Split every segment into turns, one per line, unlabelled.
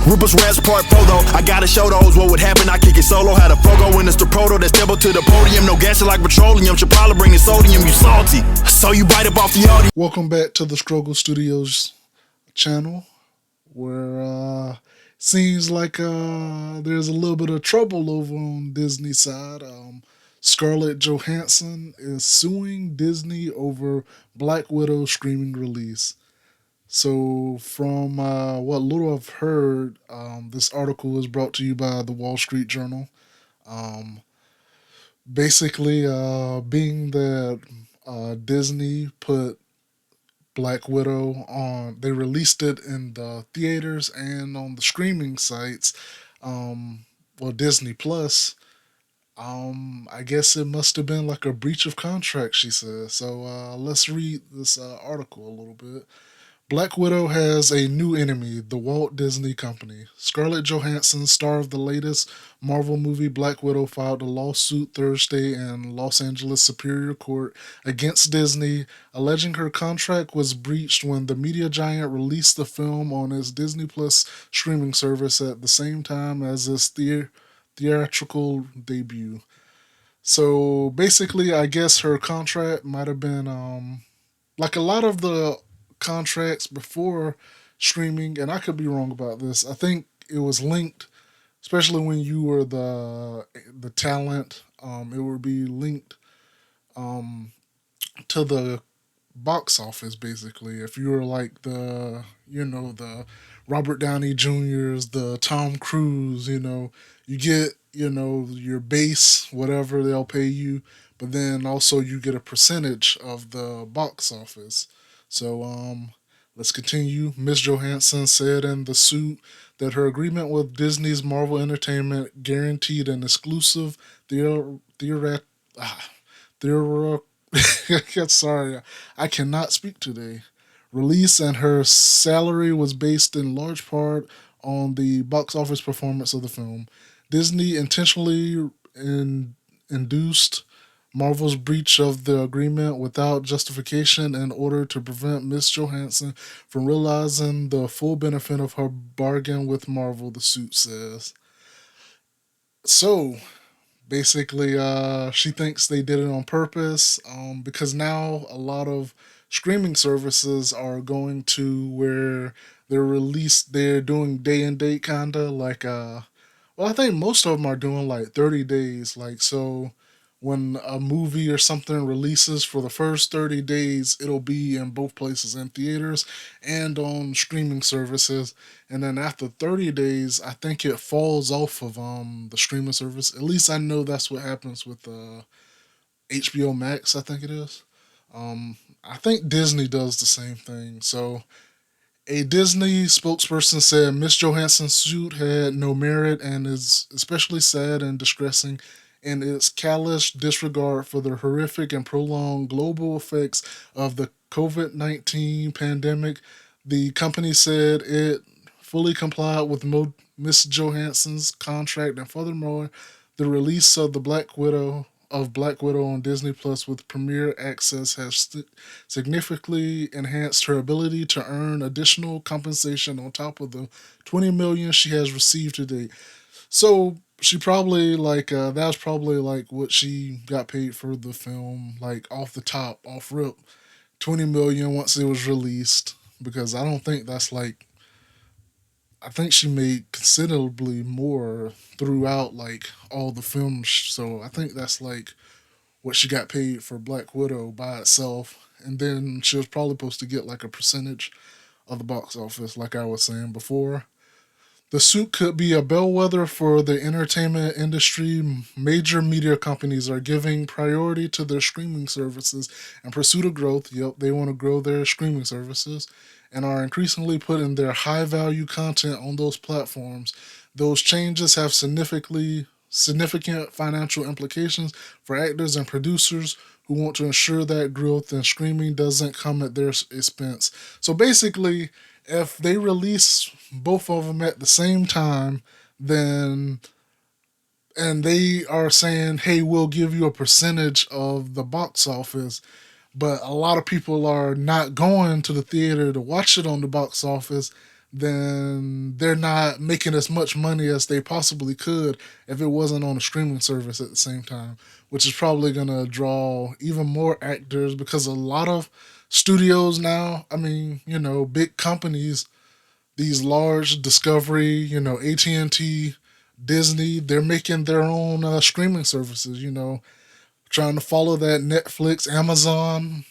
Rupert Rats Part Photo. I gotta show those what would happen. I kick it solo. Had a Fogo and it's the proto that step up to the podium. No gas like petroleum. Should probably bring the sodium. You salty, so you bite up off the audio.
Welcome back to the Struggle Studios channel, where seems like there's a little bit of trouble over on Disney's side. Scarlett Johansson is suing Disney over Black Widow streaming release. So, from what little I've heard, this article is brought to you by the Wall Street Journal. Um, Basically, being that Disney put Black Widow on, they released it in the theaters and on the streaming sites, Disney Plus. I guess it must have been like a breach of contract, she says. So let's read this article a little bit. Black Widow has a new enemy, the Walt Disney Company. Scarlett Johansson, star of the latest Marvel movie Black Widow, filed a lawsuit Thursday in Los Angeles Superior Court against Disney, alleging her contract was breached when the media giant released the film on its Disney Plus streaming service at the same time as its theatrical debut. So basically, I guess her contract might have been like a lot of the contracts before streaming, and I could be wrong about this. I think it was linked, especially when you were the talent. It would be linked to the box office. Basically, if you were like the Robert Downey Jr.'s, the Tom Cruise, you get your base, whatever they'll pay you, but then also you get a percentage of the box office. So let's continue. Ms. Johansson said in the suit that her agreement with Disney's Marvel Entertainment guaranteed an exclusive sorry, I cannot speak today. Release, and her salary was based in large part on the box office performance of the film. Disney intentionally induced Marvel's breach of the agreement without justification in order to prevent Ms. Johansson from realizing the full benefit of her bargain with Marvel, the suit says. So, basically, she thinks they did it on purpose, because now a lot of streaming services are going to where they're doing day and date, kind of like, I think most of them are doing like 30 days. Like, so when a movie or something releases for the first 30 days, it'll be in both places, in theaters and on streaming services. And then after 30 days, I think it falls off of the streaming service. At least I know that's what happens with HBO Max, I think it is. I think Disney does the same thing. So a Disney spokesperson said Miss Johansson's suit had no merit and is especially sad and distressing in its callous disregard for the horrific and prolonged global effects of the COVID-19 pandemic. The company said it fully complied with Miss Johansson's contract, and furthermore, the release of Black Widow on Disney Plus with Premier Access has significantly enhanced her ability to earn additional compensation on top of the $20 million she has received to date. So she probably that was probably like what she got paid for the film, like off rip, $20 million once it was released. Because I don't think that's like, I think she made considerably more throughout like all the films. So I think that's like what she got paid for Black Widow by itself. And then she was probably supposed to get like a percentage of the box office, like I was saying before. The suit could be a bellwether for the entertainment industry. Major media companies are giving priority to their streaming services in pursuit of growth. Yep, they want to grow their streaming services and are increasingly putting their high-value content on those platforms. Those changes have significant financial implications for actors and producers who want to ensure that growth in streaming doesn't come at their expense. So basically, if they release both of them at the same time, then and they are saying, hey, we'll give you a percentage of the box office, but a lot of people are not going to the theater to watch it on the box office, then they're not making as much money as they possibly could if it wasn't on a streaming service at the same time, which is probably going to draw even more actors because a lot of studios now, I mean, big companies, these large Discovery, AT&T, Disney, they're making their own streaming services, trying to follow that Netflix, Amazon,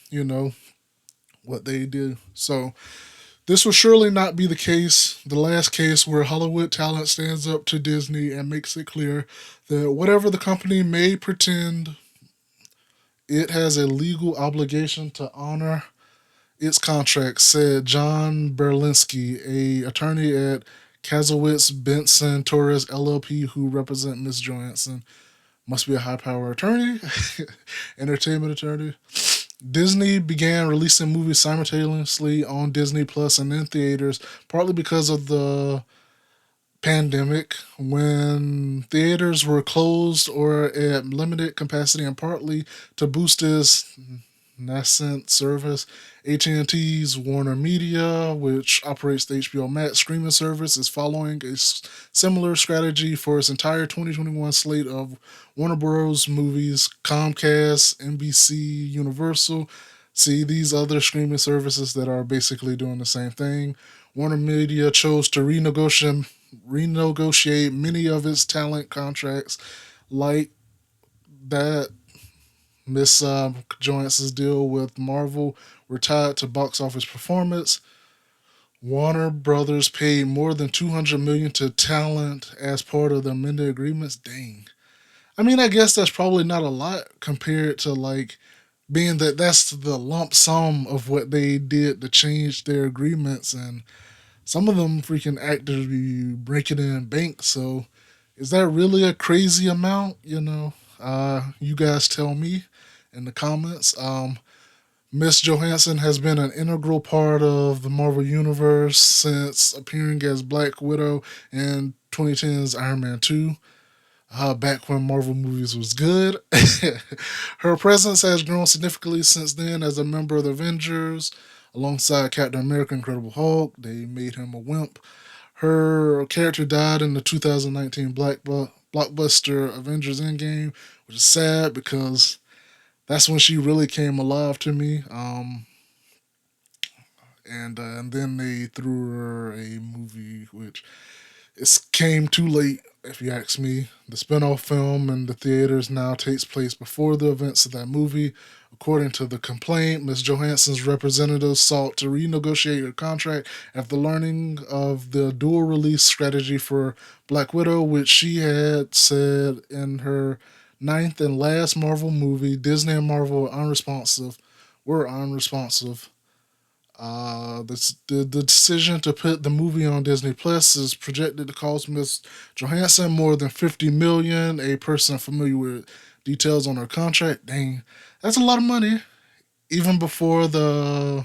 what they do. So this will surely not be the case, the last case where Hollywood talent stands up to Disney and makes it clear that whatever the company may pretend, it has a legal obligation to honor its contract, said John Berlinski, a attorney at Kazowitz Benson Torres LLP, who represent Miss Johansson. Must be a high power attorney, entertainment attorney. Disney began releasing movies simultaneously on Disney Plus and in theaters, partly because of the pandemic when theaters were closed or at limited capacity, and partly to boost its nascent service. AT&T's Warner Media, which operates the HBO Max streaming service, is following a similar strategy for its entire 2021 slate of Warner Bros. Movies. Comcast, NBC, Universal. See these other streaming services that are basically doing the same thing. Warner Media chose to renegotiate many of its talent contracts, like that Miss Johansson's deal with Marvel were tied to box office performance. Warner Brothers paid more than $200 million to talent as part of the amended agreements. Dang. I mean, I guess that's probably not a lot compared to like being that that's the lump sum of what they did to change their agreements, and some of them freaking actors be breaking in bank. So, is that really a crazy amount? You guys tell me in the comments. Miss Johansson has been an integral part of the Marvel Universe since appearing as Black Widow in 2010's Iron Man 2, back when Marvel movies was good. Her presence has grown significantly since then as a member of the Avengers. Alongside Captain America, Incredible Hulk, they made him a wimp. Her character died in the 2019 blockbuster Avengers Endgame, which is sad because that's when she really came alive to me. And then they threw her a movie which it came too late, if you ask me. The spin-off film in the theaters now takes place before the events of that movie. According to the complaint, Ms. Johansson's representatives sought to renegotiate her contract after learning of the dual release strategy for Black Widow, which she had said in her ninth and last Marvel movie. Disney and Marvel were unresponsive. The decision to put the movie on Disney Plus is projected to cost Miss Johansson more than $50 million. A person familiar with details on her contract, dang, that's a lot of money. Even before the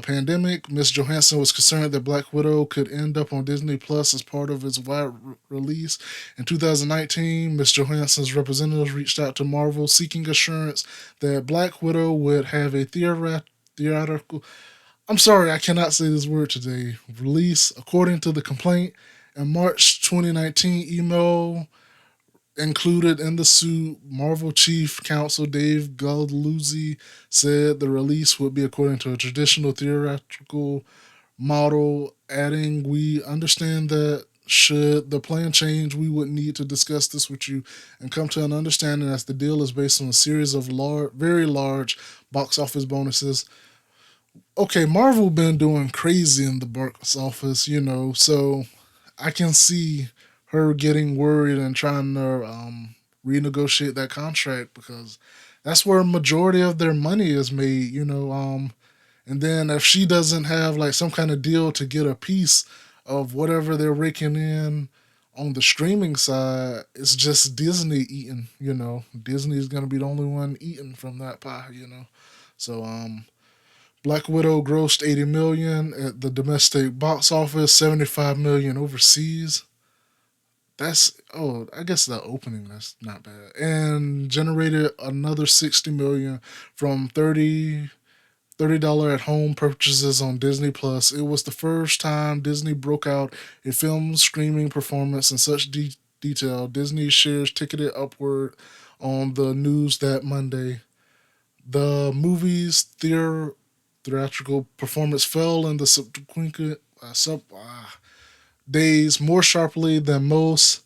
pandemic, Miss Johansson was concerned that Black Widow could end up on Disney Plus as part of its wide release. In 2019, Miss Johansson's representatives reached out to Marvel seeking assurance that Black Widow would have a theatrical, I'm sorry, I cannot say this word today, release. According to the complaint, in March 2019 email included in the suit, Marvel Chief Counsel Dave Galduzzi said the release would be according to a traditional theatrical model, adding, "We understand that should the plan change, we would need to discuss this with you and come to an understanding as the deal is based on a series of very large box office bonuses." Okay, Marvel been doing crazy in the box office, so I can see her getting worried and trying to renegotiate that contract because that's where a majority of their money is made, and then if she doesn't have like some kind of deal to get a piece of whatever they're raking in on the streaming side, it's just Disney eating. Disney's gonna be the only one eating from that pie. So Black Widow grossed 80 million at the domestic box office, 75 million overseas. That's, I guess the opening, that's not bad. And generated another 60 million from 30 $30 at home purchases on Disney Plus. It was the first time Disney broke out a film streaming performance in such detail. Disney shares ticketed upward on the news that Monday. The movie's theatrical performance fell in the subsequent days more sharply than most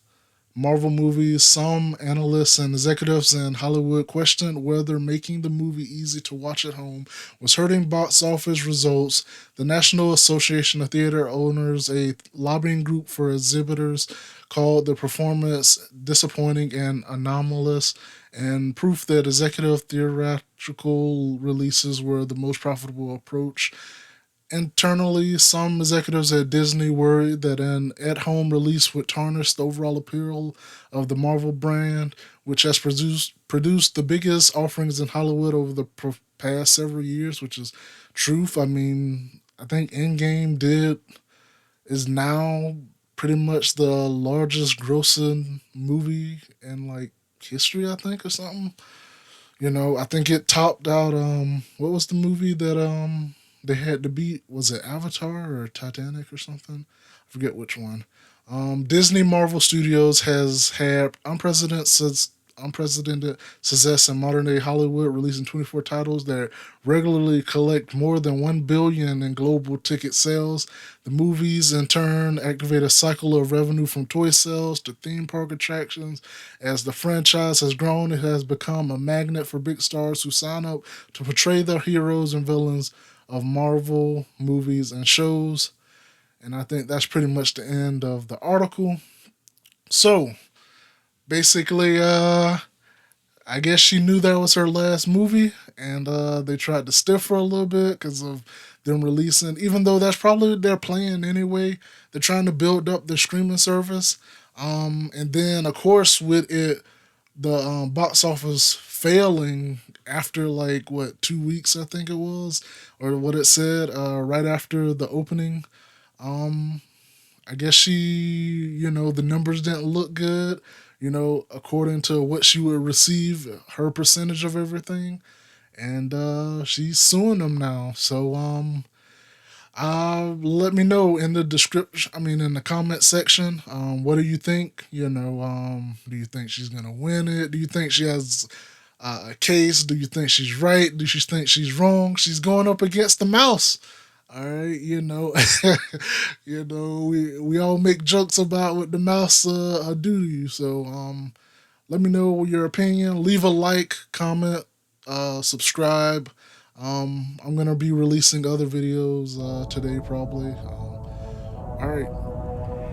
Marvel movies. Some analysts and executives in Hollywood questioned whether making the movie easy to watch at home was hurting box office results. The National Association of Theater Owners, a lobbying group for exhibitors, called the performance disappointing and anomalous, and proof that executive theatrical releases were the most profitable approach. Internally, some executives at Disney worried that an at home release would tarnish the overall appeal of the Marvel brand, which has produced the biggest offerings in Hollywood over the past several years, which is truth. I mean, I think Endgame is now pretty much the largest grossing movie in like history, I think, or something. I think it topped out what was the movie that they had to beat? Was it Avatar or Titanic or something? I forget which one. Disney Marvel Studios has had unprecedented success in modern day Hollywood, releasing 24 titles that regularly collect more than $1 billion in global ticket sales. The movies, in turn, activate a cycle of revenue from toy sales to theme park attractions. As the franchise has grown, it has become a magnet for big stars who sign up to portray their heroes and villains of Marvel movies and shows. And I think that's pretty much the end of the article. So, basically, I guess she knew that was her last movie, and they tried to stiff her a little bit because of them releasing, even though that's probably their plan anyway. They're trying to build up the streaming service. And then, of course, with it, the box office failing after 2 weeks, I think it was, or what it said, right after the opening. I guess the numbers didn't look good, according to what she would receive, her percentage of everything. And she's suing them now. So, let me know in the in the comment section. What do you think? Do you think she's going to win it? Do you think she has a case? Do you think she's right? Do you think she's wrong? She's going up against the mouse. All right, we all make jokes about what the mouse do to you. So let me know your opinion. Leave a like, comment, subscribe. I'm gonna be releasing other videos today probably. All right,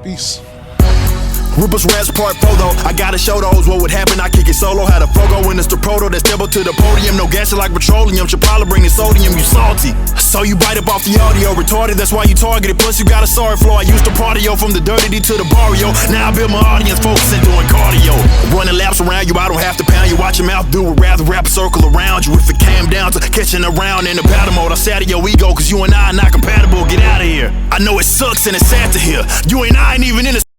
peace.
Rupert Rats Part Photo. I gotta show those what would happen. I kick it solo. Had a Fogo in the proto that step up to the podium. No gas like petroleum. Should probably bring the sodium. You salty. So you bite up off the audio. Retarded, that's why you targeted. Plus you got a sorry flow. I used to partyo from the dirty D to the barrio. Now I build my audience focusing doing cardio. Running laps around you. I don't have to pound you. Watch your mouth do it. Rather wrap a circle around you. If it came down to catching around in the battle mode, I sat your ego. Cause you and I are not compatible. Get out of here. I know it sucks and it's sad to hear. You and I ain't even in the